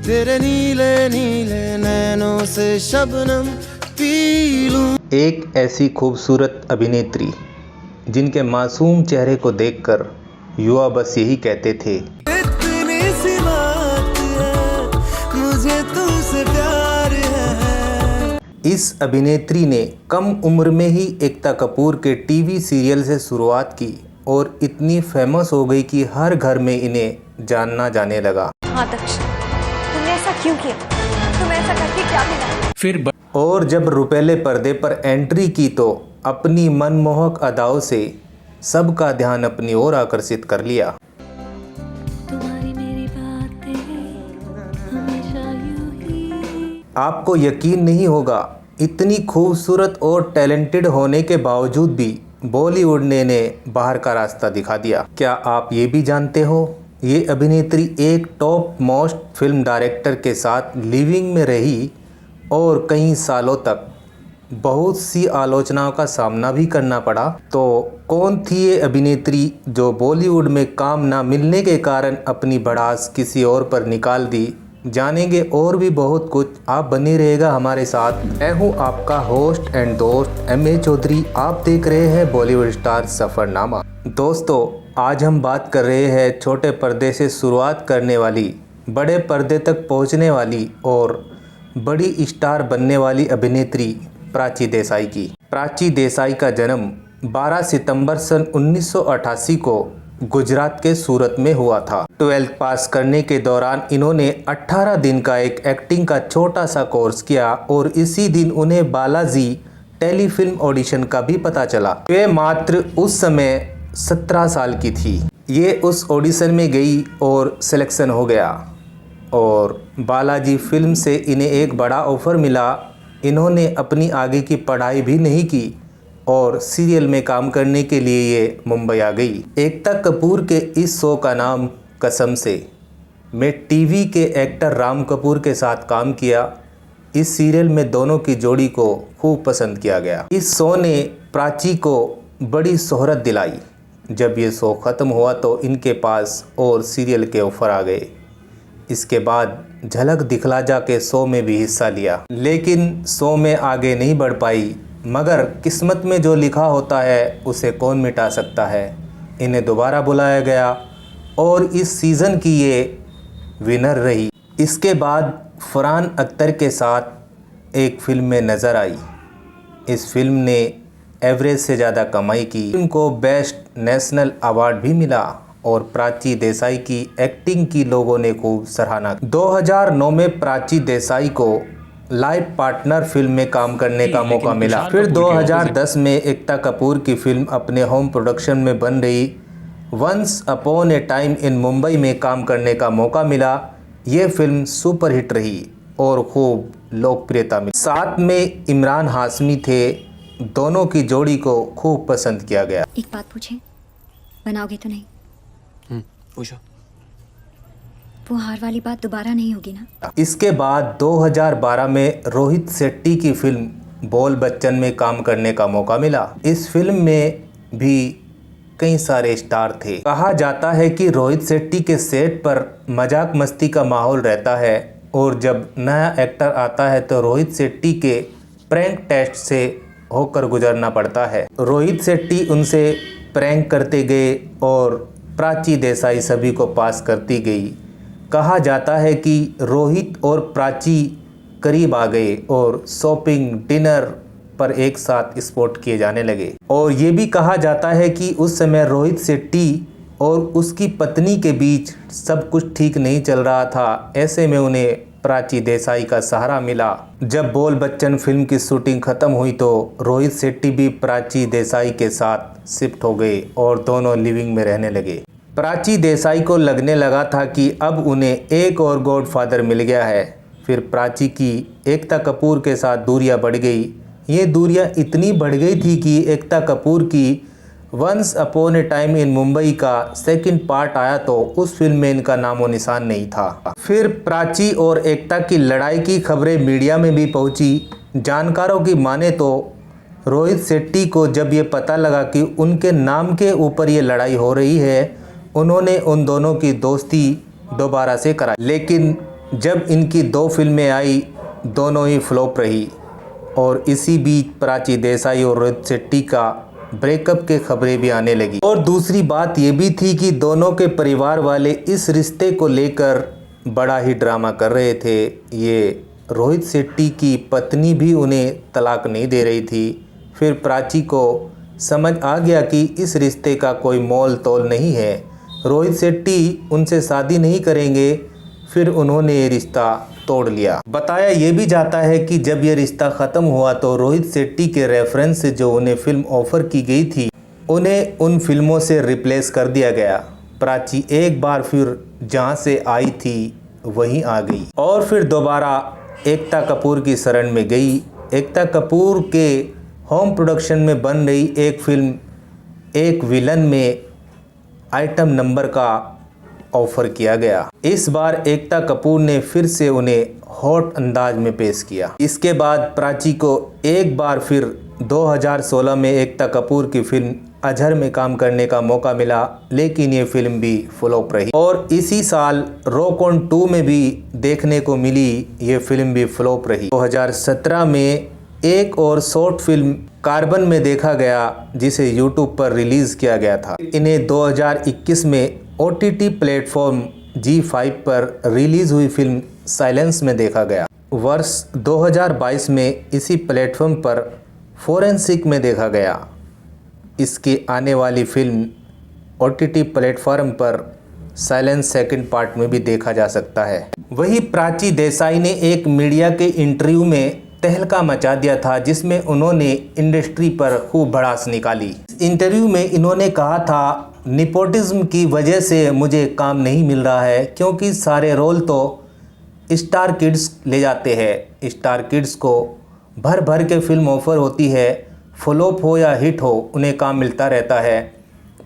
तेरे नीले नीले नैनों से शबनम पी लूं। एक ऐसी खूबसूरत अभिनेत्री जिनके मासूम चेहरे को देखकर युवा बस यही कहते थे, इतनी सी बात है, मुझे तुमसे प्यार है। इस अभिनेत्री ने कम उम्र में ही एकता कपूर के टीवी सीरियल से शुरुआत की और इतनी फेमस हो गई कि हर घर में इन्हें जानना जाने लगा। हाँ दक्ष, तुमने ऐसा क्यों किया? तुम्हें ऐसा करके क्या मिला? और जब रुपैले पर्दे पर एंट्री की तो अपनी मनमोहक अदाओं से सबका ध्यान अपनी ओर आकर्षित कर लिया। तुम्हारी मेरी बातें हमेशा यूं ही। आपको यकीन नहीं होगा, इतनी खूबसूरत और टैलेंटेड होने के बावजूद भी बॉलीवुड ने इन्हें बाहर का रास्ता दिखा दिया। क्या आप ये भी जानते हो, ये अभिनेत्री एक टॉप मोस्ट फिल्म डायरेक्टर के साथ लिविंग में रही और कई सालों तक बहुत सी आलोचनाओं का सामना भी करना पड़ा। तो कौन थी ये अभिनेत्री जो बॉलीवुड में काम ना मिलने के कारण अपनी भड़ास किसी और पर निकाल दी? जानेंगे और भी बहुत कुछ, आप बने रहेगा हमारे साथ। मैं हूँ आपका होस्ट एंड दोस्त M.A. चौधरी। आप देख रहे हैं बॉलीवुड स्टार सफ़रनामा। दोस्तों, आज हम बात कर रहे हैं छोटे पर्दे से शुरुआत करने वाली, बड़े पर्दे तक पहुँचने वाली और बड़ी स्टार बनने वाली अभिनेत्री प्राची देसाई की। प्राची देसाई का जन्म 12 सितंबर सन 1988 को गुजरात के सूरत में हुआ था। 12th पास करने के दौरान इन्होंने 18 दिन का एक एक्टिंग का छोटा सा कोर्स किया और इसी दिन उन्हें बालाजी टेलीफिल्म ऑडिशन का भी पता चला। वे मात्र उस समय 17 साल की थी। ये उस ऑडिशन में गई और सिलेक्शन हो गया और बालाजी फिल्म से इन्हें एक बड़ा ऑफ़र मिला। इन्होंने अपनी आगे की पढ़ाई भी नहीं की और सीरियल में काम करने के लिए ये मुंबई आ गई। एकता कपूर के इस शो का नाम कसम से मैं टीवी के एक्टर राम कपूर के साथ काम किया। इस सीरियल में दोनों की जोड़ी को खूब पसंद किया गया। इस शो ने प्राची को बड़ी शोहरत दिलाई। जब ये शो ख़त्म हुआ तो इनके पास और सीरियल के ऑफ़र आ गए। इसके बाद झलक दिखला जा के शो में भी हिस्सा लिया, लेकिन शो में आगे नहीं बढ़ पाई। मगर किस्मत में जो लिखा होता है उसे कौन मिटा सकता है। इन्हें दोबारा बुलाया गया और इस सीज़न की ये विनर रही। इसके बाद फरहान अख्तर के साथ एक फ़िल्म में नज़र आई। इस फिल्म ने एवरेज से ज़्यादा कमाई की। फिल्म को बेस्ट नेशनल अवार्ड भी मिला और प्राची देसाई की एक्टिंग की लोगों ने खूब सराहना। 2009 में प्राची देसाई को लाइफ पार्टनर फिल्म में काम करने का मौका मिला। फिर 2010 में एकता कपूर की फिल्म अपने होम प्रोडक्शन में बन रही once upon a time in Mumbai में काम करने का मौका मिला। ये फिल्म सुपरहिट रही और खूब लोकप्रियता मिली। साथ में इमरान हाशमी थे। दोनों की जोड़ी को खूब पसंद किया गया। एक बात पूछें, बनाओगे तो नहीं? पूछो। वो हार वाली बात दोबारा नहीं होगी ना? इसके बाद 2012 में रोहित शेट्टी की फिल्म बोल बच्चन में काम करने का मौका मिला। इस फिल्म में भी कई सारे स्टार थे। कहा जाता है कि रोहित शेट्टी के सेट पर मजाक मस्ती का माहौल रहता है और जब नया एक्टर आता है तो रोहित शेट्टी के प्रैंक टेस्ट से होकर गुजरना पड़ता है। रोहित शेट्टी उनसे प्रैंक करते गए और प्राची देसाई सभी को पास करती गई। कहा जाता है कि रोहित और प्राची करीब आ गए और शॉपिंग डिनर पर एक साथ स्पॉट किए जाने लगे। और ये भी कहा जाता है कि उस समय रोहित शेट्टी और उसकी पत्नी के बीच सब कुछ ठीक नहीं चल रहा था। ऐसे में उन्हें प्राची देसाई का सहारा मिला। जब बोल बच्चन फिल्म की शूटिंग ख़त्म हुई तो रोहित शेट्टी भी प्राची देसाई के साथ शिफ्ट हो गए और दोनों लिविंग में रहने लगे। प्राची देसाई को लगने लगा था कि अब उन्हें एक और गॉडफादर मिल गया है। फिर प्राची की एकता कपूर के साथ दूरियां बढ़ गई। ये दूरियां इतनी बढ़ गई थी कि एकता कपूर की once upon a time in Mumbai का सेकंड पार्ट आया तो उस फिल्म में इनका नामो निशान नहीं था। फिर प्राची और एकता की लड़ाई की खबरें मीडिया में भी पहुंची। जानकारों की माने तो रोहित शेट्टी को जब ये पता लगा कि उनके नाम के ऊपर ये लड़ाई हो रही है, उन्होंने उन दोनों की दोस्ती दोबारा से कराई। लेकिन जब इनकी 2 फिल्में आई दोनों ही फ्लॉप रही और इसी बीच प्राची देसाई और रोहित शेट्टी का ब्रेकअप के खबरें भी आने लगी। और दूसरी बात ये भी थी कि दोनों के परिवार वाले इस रिश्ते को लेकर बड़ा ही ड्रामा कर रहे थे। ये रोहित शेट्टी की पत्नी भी उन्हें तलाक नहीं दे रही थी। फिर प्राची को समझ आ गया कि इस रिश्ते का कोई मोल तोल नहीं है, रोहित शेट्टी उनसे शादी नहीं करेंगे। फिर उन्होंने ये रिश्ता तोड़ लिया। बताया ये भी जाता है कि जब ये रिश्ता ख़त्म हुआ तो रोहित शेट्टी के रेफरेंस से जो उन्हें फ़िल्म ऑफ़र की गई थी उन्हें उन फिल्मों से रिप्लेस कर दिया गया। प्राची एक बार फिर जहाँ से आई थी वहीं आ गई और फिर दोबारा एकता कपूर की शरण में गई। एकता कपूर के होम प्रोडक्शन में बन रही एक फिल्म एक विलन में आइटम नंबर का ऑफ़र किया गया। इस बार एकता कपूर ने फिर से उन्हें हॉट अंदाज में पेश किया। इसके बाद प्राची को एक बार फिर 2016 में एकता कपूर की फिल्म अजहर में काम करने का मौका मिला, लेकिन ये फिल्म भी फ्लॉप रही। और इसी साल रॉक ऑन 2 में भी देखने को मिली, ये फिल्म भी फ्लॉप रही। 2017 में एक और शॉर्ट फिल्म कार्बन में देखा गया जिसे यूट्यूब पर रिलीज़ किया गया था। इन्हें 2021 में OTT प्लेटफॉर्म G5 पर रिलीज़ हुई फिल्म साइलेंस में देखा गया। वर्ष 2022 में इसी प्लेटफॉर्म पर फोरेंसिक में देखा गया। इसकी आने वाली फिल्म OTT प्लेटफॉर्म पर साइलेंस सेकंड पार्ट में भी देखा जा सकता है। वही प्राची देसाई ने एक मीडिया के इंटरव्यू में तहलका मचा दिया था, जिसमें उन्होंने इंडस्ट्री पर खूब भड़ास निकाली। इंटरव्यू में इन्होंने कहा था निपोटिज्म की वजह से मुझे काम नहीं मिल रहा है, क्योंकि सारे रोल तो स्टार किड्स ले जाते हैं। स्टार किड्स को भर भर के फिल्म ऑफ़र होती है, फ्लॉप हो या हिट हो उन्हें काम मिलता रहता है,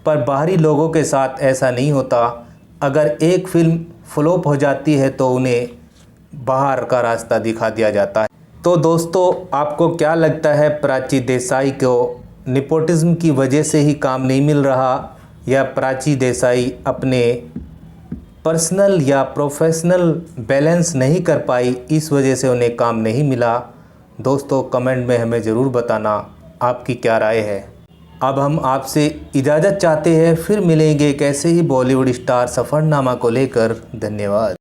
पर बाहरी लोगों के साथ ऐसा नहीं होता। अगर एक फिल्म फ्लॉप हो जाती है तो उन्हें बाहर का रास्ता दिखा दिया जाता है। तो दोस्तों, आपको क्या लगता है, प्राची देसाई को निपोटिज्म की वजह से ही काम नहीं मिल रहा, या प्राची देसाई अपने पर्सनल या प्रोफेशनल बैलेंस नहीं कर पाई, इस वजह से उन्हें काम नहीं मिला? दोस्तों, कमेंट में हमें ज़रूर बताना आपकी क्या राय है। अब हम आपसे इजाज़त चाहते हैं, फिर मिलेंगे एक ऐसे ही बॉलीवुड स्टार सफ़रनामा को लेकर। धन्यवाद।